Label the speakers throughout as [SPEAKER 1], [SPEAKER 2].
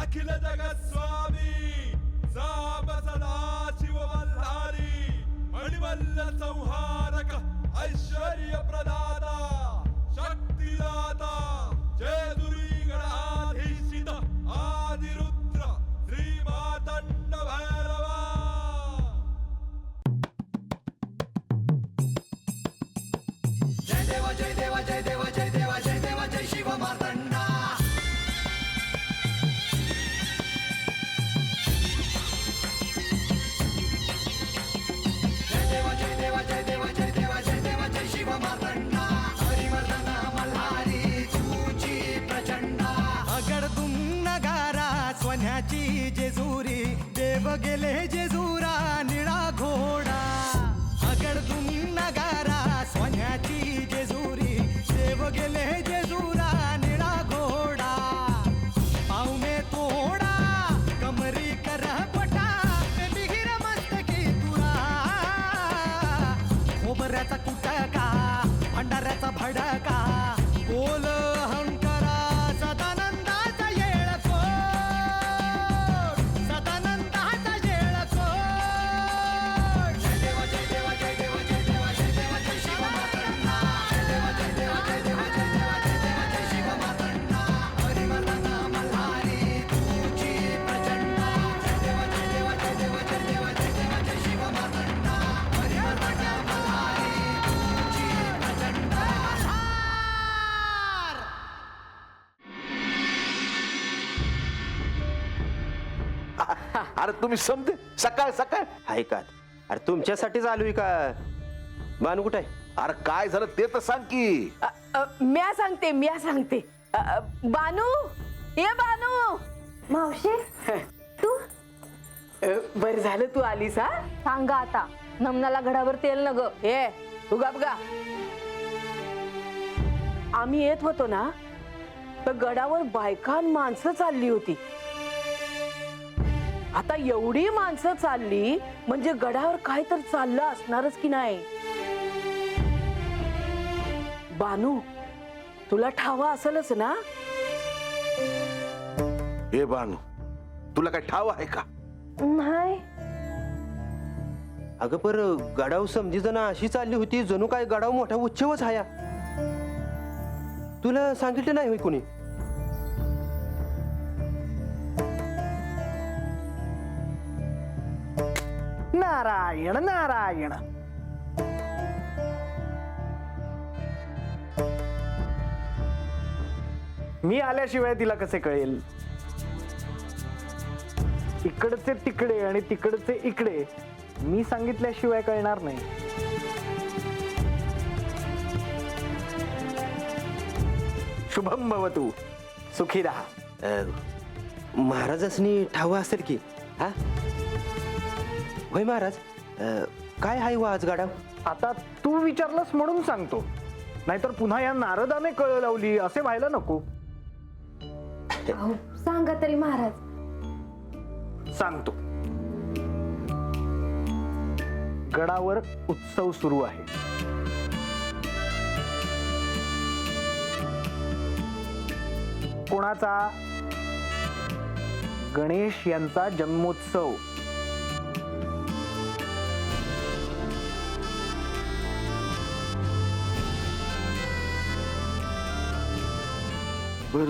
[SPEAKER 1] अखिल जगत स्वामी साप सदा शिव मल्हारी मणिमल्ल संहारक ऐश्वर्य प्रदाता शक्तिदाता जय दुरी गणाधीशित आदिरुद्र श्री मातंड भैरवा.
[SPEAKER 2] जय देवा जय देवा जय देवा जय देवा जय देवा जय शिव मार्तंडा. जय देवा जय देवा जय देवा जय देवा जय देवा जय शिव मार्तंडा. हरिवर्धन मल्हारी तुझी प्रचंडा.
[SPEAKER 3] अगडदुम नगारा सोन्याची जेजुरी देव गेले जेजुरा निळा घोडा. अगडदुम नगारा सोन्याची जेजुरी देव गेले जेजुरा निळा घोडा. पाव में तोडा कमरी कर पटा बिहिर मस्तकी तुरा. खोबऱ्याचा कुटका भंडाऱ्याचा भडका बोल अहंकारा सदानंदाचा येळको. सदानंदाचा येळको.
[SPEAKER 2] जय देवा जय देवा जय देवा जय देवा जय देवा जय शिव मार्तंडा. जय देवा जय देवा जय देवा जय देवा जय देवा जय शिव मार्तंडा. हरिवर्धन मल्हारी तुझी प्रचंडा. जय देवा जय देवा जय देवा जय देवा जय देवा जय शिव मार्तंडा. हरिवर्धन मल्हारी तुझी प्रचंडा.
[SPEAKER 4] अरे तुम्ही समजे सकाळ सकाळ
[SPEAKER 5] ऐका अरे तुमच्यासाठीच आलोय का. बानू कुठे आहे?
[SPEAKER 4] अरे काय झालं ते तर सांग की.
[SPEAKER 6] म्या सांगते बानू ये बानू.
[SPEAKER 7] मावशी तू
[SPEAKER 6] बर झालं तू आलीस. हा
[SPEAKER 7] सांगा आता नमनाला घडावर तेल न ग.
[SPEAKER 6] ए तू गप गा. आम्ही येत होतो ना तर गडावर बायका आणि माणसं चालली होती. आता एवढी माणसं चालली म्हणजे गडावर काय तर चाललं असणारच की नाही. बानू तुला ठावा असेलच ना.
[SPEAKER 4] हे बानू तुला काय ठाव आहे का.
[SPEAKER 7] नाही
[SPEAKER 5] अगं पर गडाव समजी जण अशी चालली होती जणू काय गडाव मोठा उत्सवच हाया. तुला सांगितलं नाही होय कोणी.
[SPEAKER 3] नारायण नारायण. मी आल्याशिवाय तिला कसे कळेल. इकडचे तिकडे आणि तिकडचे इकडे मी सांगितल्याशिवाय कळणार नाही. शुभम भवतु सुखी राहा.
[SPEAKER 5] महाराजासनी ठाव असेल की. हा होय महाराज. काय हाय वा आज गडाव.
[SPEAKER 3] आता तू विचारलंस म्हणून सांगतो, नाहीतर पुन्हा या नारदाने कळ लावली असे व्हायला नको.
[SPEAKER 7] अहो, सांगा तरी महाराज.
[SPEAKER 3] सांगतो. गडावर उत्सव सुरू आहे. कोणाचा. गणेश यांचा जन्मोत्सव.
[SPEAKER 4] बर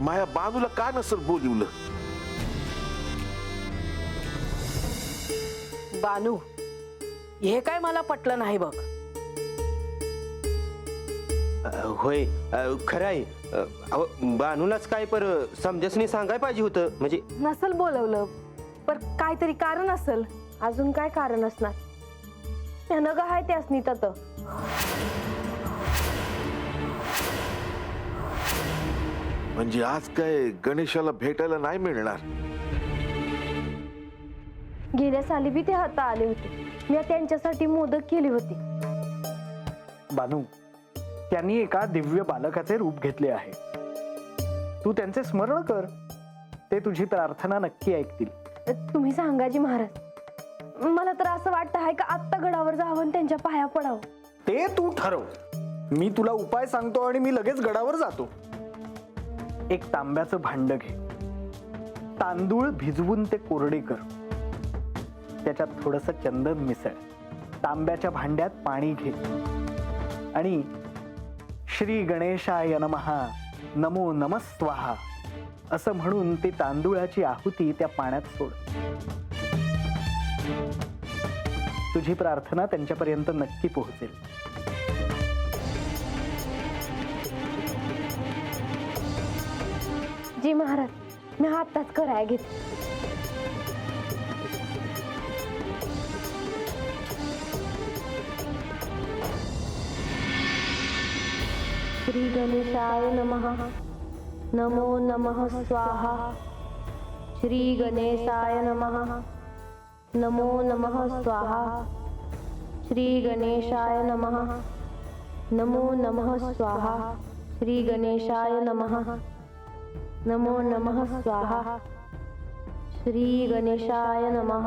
[SPEAKER 4] माया बानूला का नसल बोलिवलं.
[SPEAKER 6] बानू हे काय मला पटलं नाही बघ.
[SPEAKER 5] होय खरं आहे. बानूलाच काय पर समजसनी सांगाय पाहिजे होतं. म्हणजे
[SPEAKER 7] नसल बोलवलं पर काहीतरी कारण असेल. अजून काय कारण असणार. त्यानं का हाय त्यास नीतात.
[SPEAKER 4] म्हणजे आज काय गणेशाला भेटायला नाही मिळणार.
[SPEAKER 7] गेल्या साली बी ते हाता आले होते. मी त्यांच्यासाठी मोदक केली होती.
[SPEAKER 3] बानू त्यांनी एका दिव्य बालकाचे रूप घेतले आहे. तू त्यांचे स्मरण कर. ते तुझी प्रार्थना नक्की ऐकतील.
[SPEAKER 7] तुम्ही सांगा जी महाराज. मला तर असं वाटतं आहे का आत्ता गडावर जावं आणि त्यांच्या पाया पडावं.
[SPEAKER 3] ते तू ठरव. मी तुला उपाय सांगतो आणि मी लगेच गडावर जातो. एक तांब्याचं भांड घे. तांदूळ भिजवून ते कोरडे कर. त्याच्यात थोडस चंदन मिसळ. तांब्याच्या भांड्यात पाणी घे आणि श्री गणेशाय नमः नमो नमः स्वाहा असं म्हणून ती तांदूळाची आहुती त्या पाण्यात सोड. तुझी प्रार्थना त्यांच्यापर्यंत नक्की पोहोचेल.
[SPEAKER 7] जी महाराज, मी आताच कराय घेते. श्री गणेशाय नमः नमो नमः स्वाहा. श्री गणेशाय नमः नमो नमः स्वाहा. श्री गणेशाय नमः नमो नमः स्वाहा. श्री गणेशाय नमः नमो नमः स्वाहा. श्री गणेशाय नमः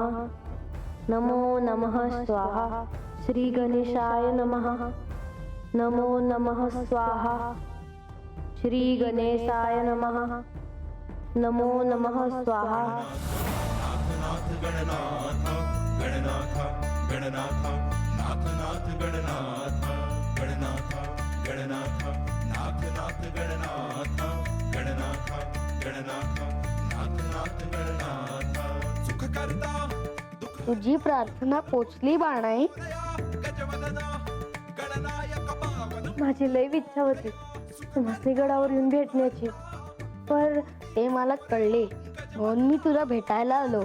[SPEAKER 7] नमो नमः स्वाहा. श्री गणेशाय नमः नमो नमः स्वाहा. श्री गणेशाय नमः नमो नमः स्वाहा.
[SPEAKER 8] तुझी प्रार्थना पोचली बाणाई.
[SPEAKER 7] माझी लई इच्छा होती तुम्हाला गडावर येऊन भेटण्याची, पर
[SPEAKER 8] ते मला कळले म्हणून मी तुला भेटायला आलो.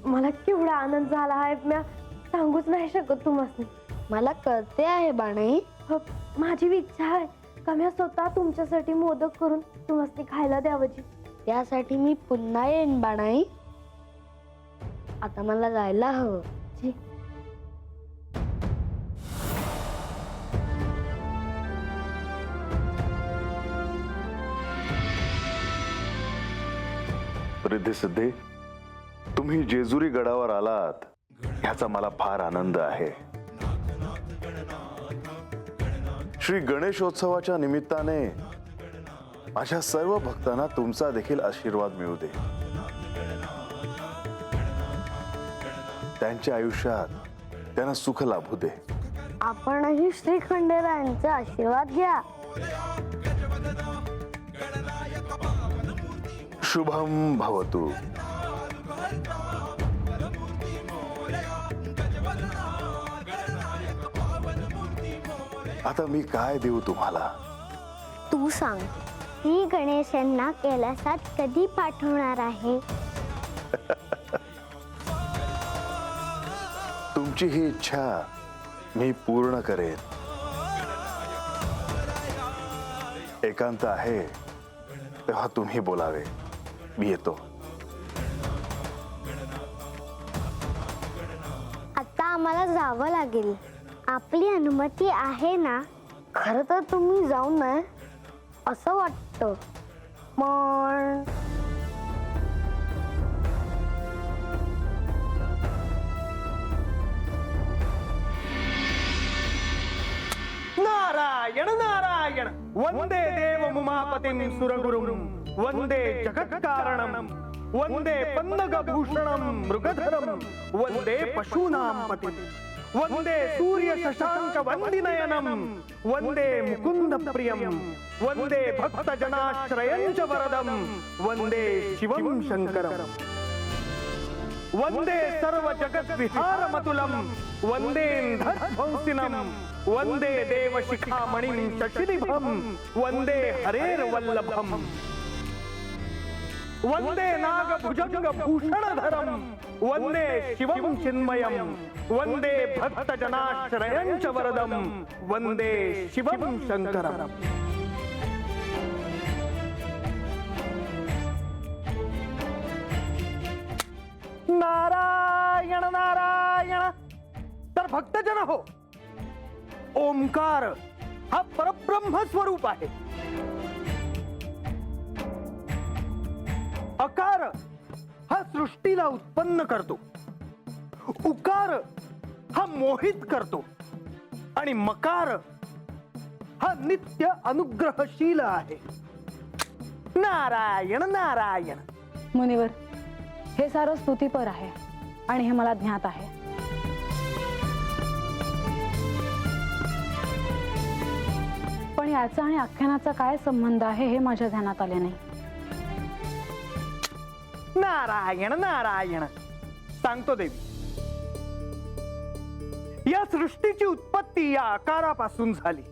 [SPEAKER 7] मला केवढा आनंद झाला आहे, मी सांगूच नाही शकत तुम्हाला.
[SPEAKER 8] मला कळते आहे बाणाई.
[SPEAKER 7] माझी इच्छा आहे का मी स्वतः तुमच्यासाठी मोदक करून तुम्हाला खायला द्यावची.
[SPEAKER 8] त्यासाठी मी पुन्हा येईन बाणाई. आता मला जायला हवं.
[SPEAKER 7] जी.
[SPEAKER 4] रिद्धी सिद्धी, तुम्ही जेजुरी गडावर आलात ह्याचा मला फार आनंद आहे. श्री गणेशोत्सवाच्या निमित्ताने माझ्या सर्व भक्तांना तुमचा देखील आशीर्वाद मिळू दे. त्यांच्या आयुष्यात त्यांना सुख लाभू दे.
[SPEAKER 8] आपणही श्री खंडेरायांचा आशीर्वाद घ्या.
[SPEAKER 4] शुभम भवतु. आता मी काय देऊ तुम्हाला?
[SPEAKER 8] तू सांग, ही गणेशांना कैलासात कधी पाठवणार आहे?
[SPEAKER 4] तुमची ही इच्छा मी पूर्ण करेन. एकांत आहे तेव्हा तुम्ही बोलावे, मी येतो.
[SPEAKER 8] आता आम्हाला जावं लागेल. आपली अनुमती आहे ना? खरं तर तुम्ही जाऊ नये असं वाटतं, पण
[SPEAKER 3] नारायण नारायण. वंदे देव उमापतिं सुरगुरुं वंदे जगत्कारणं वंदे पन्नगभूषणं मृगधरं वंदे पशूनां पतिं वंदे सूर्य शशांक वंदिनयनं वंदे मुकुंद प्रियं वंदे भक्तजनाश्रयं च वरदं वंदे शिवं शंकरं वंदे सर्व जगत विहारमतुलं वंदेन्धर्ध्वंसिनं वंदे देवशिखामणिं शशिनिभं वंदे हरेर्वल्लभं वंदे नागभुजंगभूषणधरं वंदे शिवं चिन्मयं वंदे भक्तजनाश्रयं च वरदं वंदे शिवं शंकरं. नारायण नारायण. तर भक्तजन हो, ओंकार हा परब्रह्म स्वरूप आहे. अकार हा सृष्टीला उत्पन्न करतो. उकार हा मोहित करतो आणि मकार हा नित्य अनुग्रहशील आहे. नारायण नारायण.
[SPEAKER 7] मुनिवर, हे सारं स्तुतीपर आहे आणि हे मला ज्ञात आहे. पण याचा आणि आख्यानाचा काय संबंध आहे हे माझ्या ध्यानात आले नाही.
[SPEAKER 3] नारायण नारायण. सांगतो देवी. या सृष्टीची उत्पत्ती या आकारापासून झाली.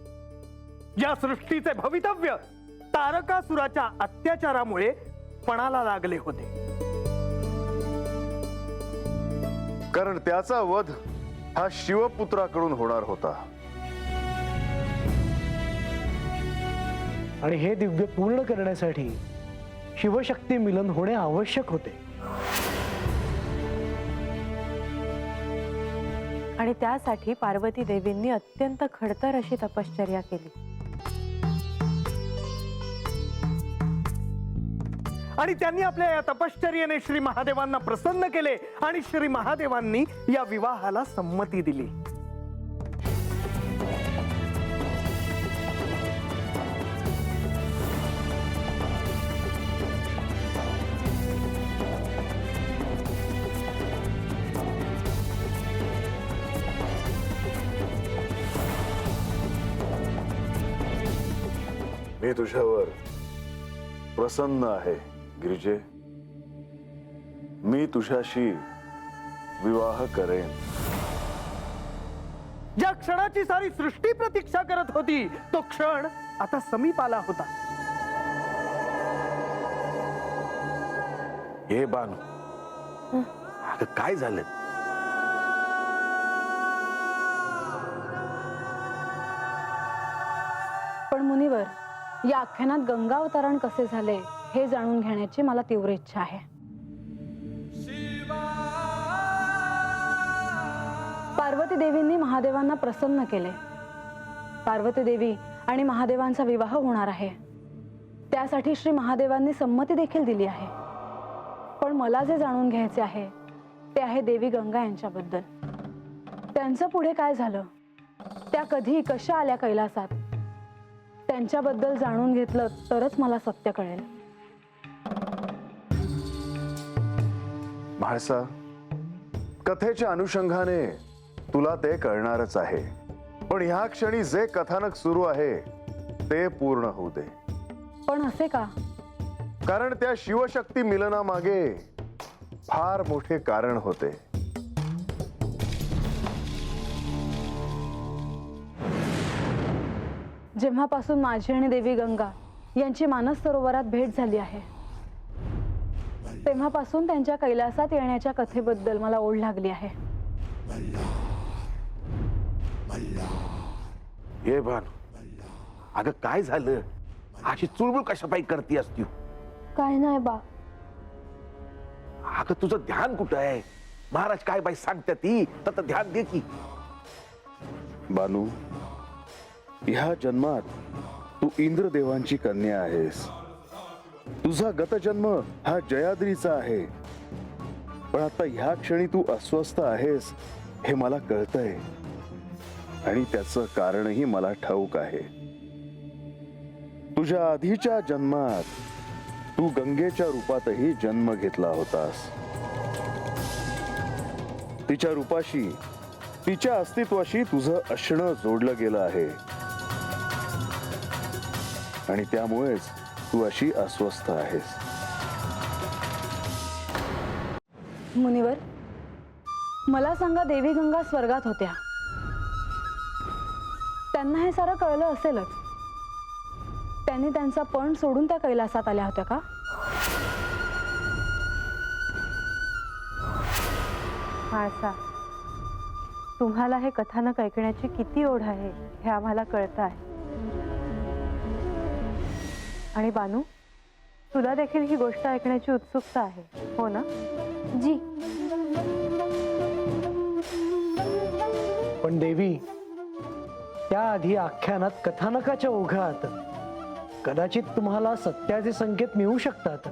[SPEAKER 3] या सृष्टीचे भवितव्य तारकासुराच्या अत्याचारामुळे पणाला लागले होते.
[SPEAKER 4] कारण त्याचा वध हा शिवपुत्राकडून होणार होता.
[SPEAKER 3] आणि हे दिव्य पूर्ण करण्यासाठी शिवशक्ती मिलन होणे आवश्यक होते.
[SPEAKER 6] आणि त्यासाठी पार्वती देवींनी अत्यंत खडतर अशी तपश्चर्या केली.
[SPEAKER 3] आणि त्यांनी आपल्या या तपश्चर्येने श्री महादेवांना प्रसन्न केले आणि श्री महादेवांनी या विवाहाला संमती दिली.
[SPEAKER 4] मी तुझ्यावर प्रसन्न आहे गिरिजे. मी तुझ्याशी विवाह करेन.
[SPEAKER 3] ज्या क्षणाची सारी सृष्टी प्रतीक्षा करत होती तो क्षण आता समीप आला होता.
[SPEAKER 5] हे बानू, अगं काय झालं?
[SPEAKER 7] पण मुनिवर, या आख्यानात गंगा अवतरण कसे झाले हे जाणून घेण्याची मला तीव्र इच्छा आहे. पार्वती देवींनी महादेवांना प्रसन्न केले. पार्वती देवी आणि महादेवांचा विवाह होणार आहे. त्यासाठी श्री महादेवांनी संमती देखील दिली आहे. पण मला जे जाणून घ्यायचे आहे ते आहे देवी गंगा यांच्याबद्दल. त्यांचं पुढे काय झालं, त्या कधी कशा आल्या कैलासात, त्यांच्याबद्दल जाणून घेतलं तरच मला सत्य कळेल.
[SPEAKER 4] म्हाळसा, कथेच्या अनुषंगाने तुला ते कळणारच आहे. पण ह्या क्षणी जे कथानक सुरू आहे ते पूर्ण होऊ दे.
[SPEAKER 7] पण असे का?
[SPEAKER 4] कारण त्या शिवशक्ती मिलनामागे फार मोठे कारण होते.
[SPEAKER 7] जेव्हापासून माझी आणि देवी गंगा यांची मानस सरोवरात भेट झाली आहे तेव्हापासून त्यांच्या कैलासात येण्याच्या कथेबद्दल मला ओढ लागली आहे.
[SPEAKER 5] हे बानू, अगं काय झालं? अशी चुळबुळ कशापायी करती असती?
[SPEAKER 7] काय नाही बा.
[SPEAKER 5] अगं तुझं ध्यान कुठं आहे? महाराज काय बाई सांगते ती तर ध्यान दे की.
[SPEAKER 4] बानू, ह्या जन्मात तू इंद्रदेवांची कन्या आहेस. तुझा गतजन्म हा जयाद्रीचा आहे. पण आता ह्या क्षणी तू अस्वस्थ आहेस हे मला कळतंय आणि त्याचं कारणही मला ठाऊक आहे. तुझ्या आधीच्या जन्मात तू गंगेच्या रूपातही जन्म घेतला होतास. तिच्या रूपाशी, तिच्या अस्तित्वाशी तुझं असणं जोडलं गेलं आहे आणि त्यामुळेच तू अशी अस्वस्थ आहेस.
[SPEAKER 7] मुनिवर, मला सांगा, देवी गंगा स्वर्गात होत्या. त्यांना हे सारं कळलं असेलच. त्यांनी त्यांचा पण सोडून त्या कैलासात आल्या होत्या का?
[SPEAKER 6] म्हाळसा, तुम्हाला हे कथानक ऐकण्याची किती ओढ आहे हे आम्हाला कळतं आहे. आणि बानू, तुला देखील ही गोष्ट ऐकण्याची उत्सुकता आहे, हो ना?
[SPEAKER 7] जी.
[SPEAKER 3] पण देवी, त्याआधी आख्यानात कथानकाच्या ओघात कदाचित तुम्हाला सत्याचे संकेत मिळू शकतात.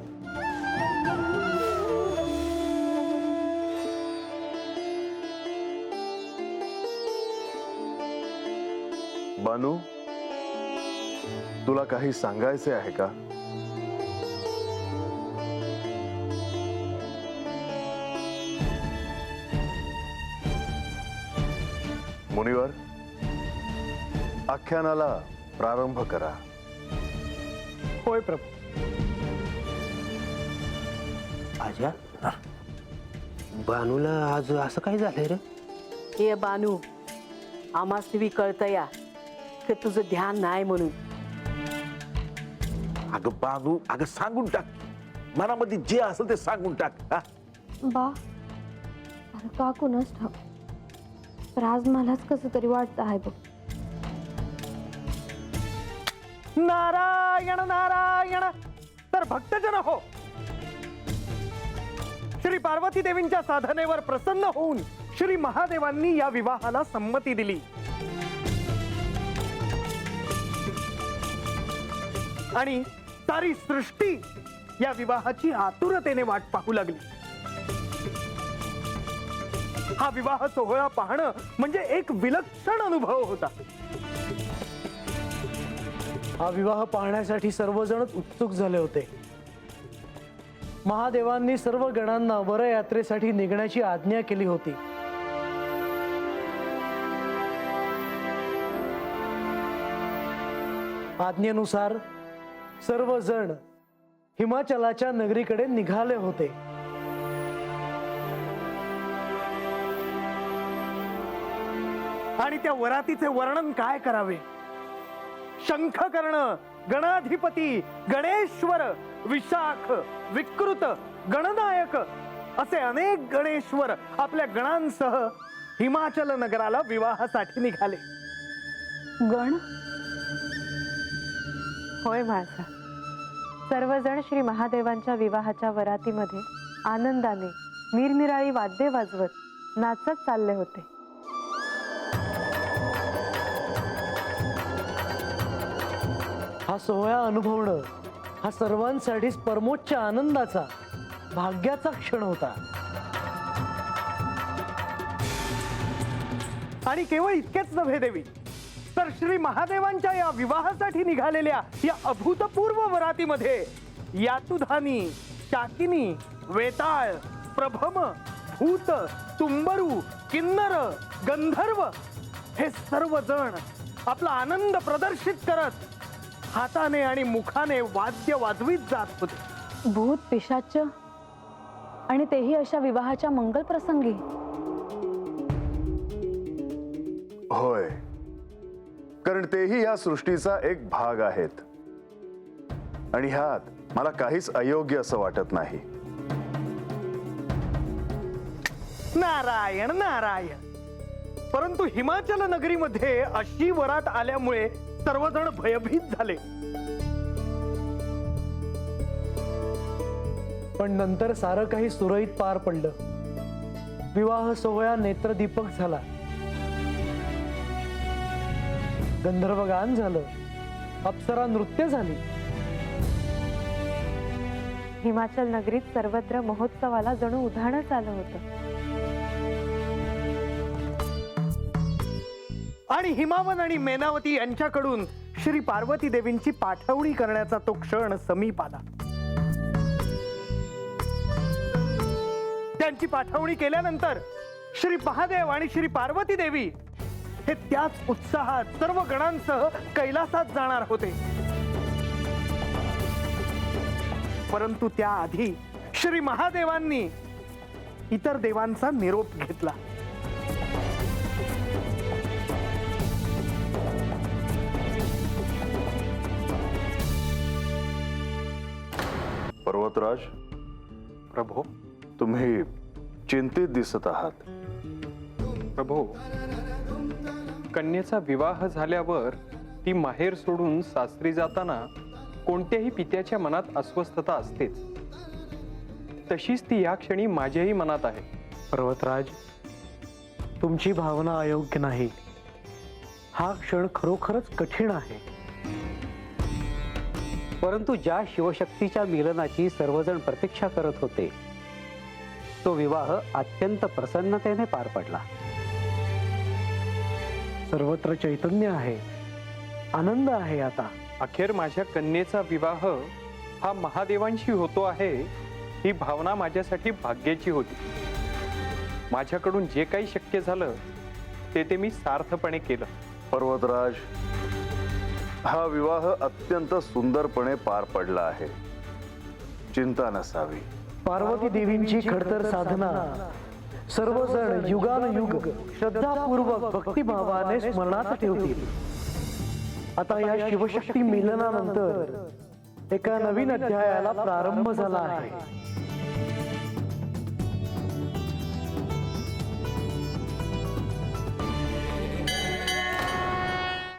[SPEAKER 4] बानू, तुला काही सांगायचे आहे का? मुनिवर, आख्यानाला प्रारंभ करा.
[SPEAKER 3] होय प्रभू.
[SPEAKER 5] आजा, बानूला आज असं काय झालंय रे?
[SPEAKER 9] हे बानू, आम्हास तुम्ही कळतं या की तुझं ध्यान नाही म्हणून.
[SPEAKER 10] अगं बानू, अगं सांगून टाक, मनामध्ये जे असेल ते सांगून टाक. हा?
[SPEAKER 7] बा, अरे का कुणाच ठाव, तर आज मलाच कसं तरी वाटत आहे बघ.
[SPEAKER 3] नारायण नारायण. तर भक्तजन हो, श्री पार्वती देवींच्या साधनेवर प्रसन्न होऊन श्री महादेवांनी या विवाहाला संमती दिली. आणि सारी सृष्टी या विवाहाची आतुरतेने वाट पाहू लागली. हा विवाह सोहळा पाहणं म्हणजे एक विलक्षण अनुभव होता.
[SPEAKER 11] हा विवाह पाहण्यासाठी सर्वजणच उत्सुक झाले होते. महादेवांनी सर्व गणांना वरयात्रेसाठी निघण्याची आज्ञा केली होती. आज्ञेनुसार सर्वजण हिमाचलाच्या नगरीकडे निघाले होते.
[SPEAKER 3] आणि त्या वरातीचे वर्णन काय करावे. शंखकर्ण, गणाधिपती, गणेश्वर, विशाख, विकृत, गणनायक असे अनेक गणेश्वर आपल्या गणांसह हिमाचल नगराला विवाहासाठी निघाले.
[SPEAKER 7] गण?
[SPEAKER 6] होय म्हाळसा. सर्वजण श्री महादेवांच्या विवाहाच्या वरातीमध्ये आनंदाने निरनिराळी वाद्ये वाजवत नाचत चालले होते.
[SPEAKER 11] हा सोहळा अनुभवणं हा सर्वांसाठीच परमोच्च आनंदाचा, भाग्याचा क्षण होता.
[SPEAKER 3] आणि केवळ इतकेच नव्हे देवी, तर श्री महादेवांच्या या विवाहासाठी निघालेल्या या अभूतपूर्व वरातीमध्ये यातुधानी, शाकिनी, वेताळ, प्रभम, भूत, तुंबरू, किन्नर, गंधर्व हे सर्वजण आपला आनंद प्रदर्शित करत हाताने आणि मुखाने वाद्य वाजवीत जात होते.
[SPEAKER 7] भूत, पिशाच आणि तेही अशा विवाहाच्या मंगल प्रसंगी.
[SPEAKER 4] होय, कारण तेही या सृष्टीचा एक भाग आहेत. आणि ह्यात मला काहीच अयोग्य असं वाटत नाही.
[SPEAKER 3] नारायण नारायण. परंतु हिमाचल नगरीमध्ये अशी वरात आल्यामुळे सर्वजण भयभीत झाले.
[SPEAKER 11] पण नंतर सारं काही सुरळीत पार पडलं. विवाह सोहळा नेत्रदीपक झाला. गंधर्वगान झालं, अप्सरा नृत्य झाली.
[SPEAKER 6] हिमाचल नगरीत सर्वत्र महोत्सवाला जणू उधाणच आलं होतं.
[SPEAKER 3] आणि हिमावन आणि मेनावती यांच्याकडून श्री पार्वती देवींची पाठवणी करण्याचा तो क्षण समीप आला. त्यांची पाठवणी केल्यानंतर श्री महादेव आणि श्री पार्वती देवी हे त्याच उत्साहात सर्व गणांसह कैलासात जाणार होते. परंतु त्याआधी श्री महादेवांनी इतर देवांचा निरोप घेतला.
[SPEAKER 4] पर्वतराज,
[SPEAKER 12] प्रभो.
[SPEAKER 4] तुम्ही चिंतित दिसत आहात.
[SPEAKER 12] प्रभो, कन्येचा विवाह झाल्यावर ती माहेर सोडून सासरी जाताना कोणत्याही पित्याच्या मनात अस्वस्थता असतेच. तशीच ती या क्षणी माझ्याही मनात आहे.
[SPEAKER 11] पर्वतराज, तुमची भावना अयोग्य नाही. हा क्षण खरोखरच कठीण आहे.
[SPEAKER 13] परंतु ज्या शिवशक्तीच्या मिलनाची सर्वजण प्रतीक्षा करत होते, तो विवाह अत्यंत प्रसन्नतेने पार पडला.
[SPEAKER 11] सर्वत्र चैतन्य आहे, आनंद आहे. आता
[SPEAKER 12] अखेर माझ्या कन्येचा विवाह हा महादेवांशी होतो आहे, ही भावना माझ्यासाठी भाग्याची होती. माझ्याकडून जे काही शक्य झालं ते मी सार्थपणे केलं.
[SPEAKER 4] पर्वतराज, हा विवाह अत्यंत सुंदरपणे पार पडला आहे. चिंता नसावी.
[SPEAKER 11] पार्वती देवींची खडतर साधना सर्वजण युगानुयुग श्रद्धापूर्वक भक्तिभावाने स्मरणात ठेवतील. आता या शिवशक्ती मिलनानंतर एका नवीन अध्यायाला प्रारंभ झाला आहे.